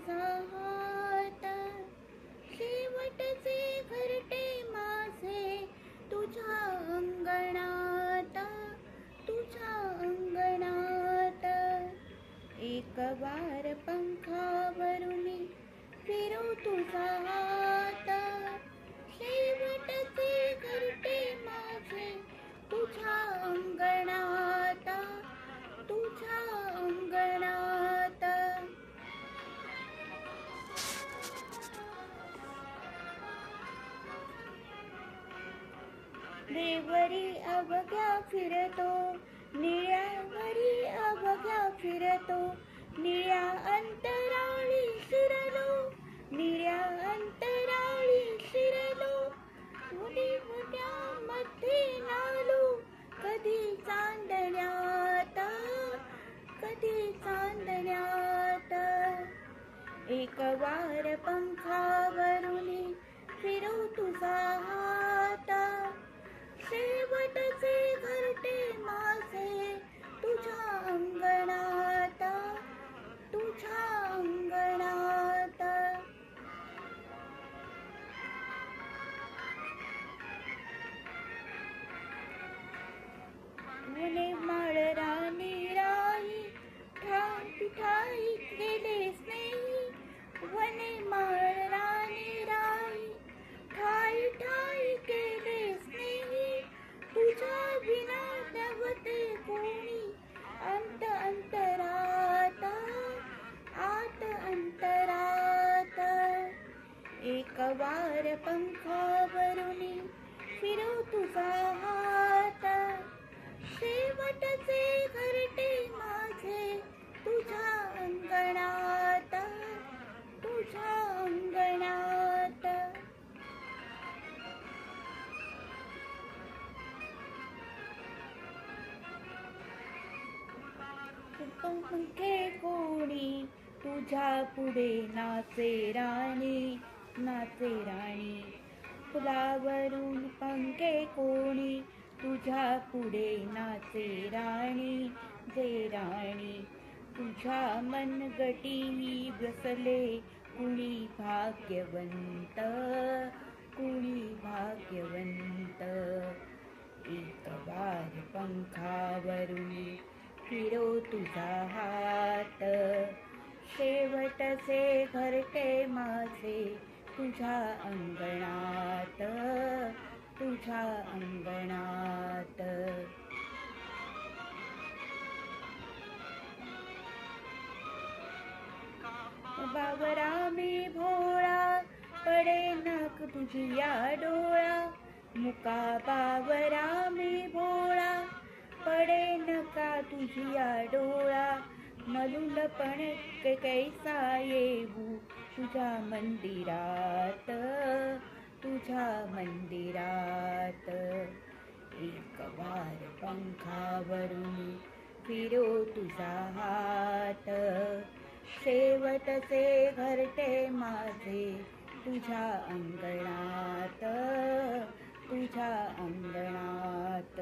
तुझा हात, शेवटचे घरटे माझे तुझ्या अंगणात, तुझ्या अंगणात. एक वार पंखावरुनी फिरू तुझा हात, शेवटचे घरटे माझे तुझ्या अंगणात, तुझ्या अंगणात. देवरी अवघ्या फिरतो, निळ्यावरी अवघ्या फिरतो, निळ्या अंतराळी शिरलो, निळ्या अंतराळी शिरलो. उड्यामध्ये नालो, कधी चांदण्यात, कधी चांदण्यात. एक वार पंखावरुनी फिरू तुझा हात, शेवटचे घरटे माझे तुझ्या अंगणात, तुझ्या अंगणात. वने माळ राणी राई, ठाई ठाई गेले स्नेही, वने माळ राणी राई, ठाई ठाई केले स्नेही. तुझ्या विना नव्हते कोणी अंत अंतरात, आत अंतरात. एक वार पंखावरुनी फिरू तुझा हात, शेवटचे घरटे माझे तुझ्या अंगणात, तुझ्या अंगणात. पंखे कोणी तुझ्या पुढे नाचे राणी, नाचे राणी. फुलावरून पंखे कोणी तुझ्या पुढे नाचे राणी, जे राणी. तुझ्या मनगटी बसले कुणी भाग्यवंत, कुणी भाग्यवंत. एक वार पंखावरुनी फिरो तुझा हात, शेवटचे घरटे माझे तुझ्या अंगणात, तुझ्या अंगणात. बावरा मी भोळा, पडे नक तुझी या डोळा. मुका बावरा मी भोळा, पडे नका तुझिया डोळा. मलुलपण कैसा येऊ तुझ्या मंदिरात, तुझ्या मंदिरात. एक वार पंखावरुनी फिरो तुझा हात, शेवटचे घरटे माझे तुझ्या अंगणात, तुझ्या अंगणात.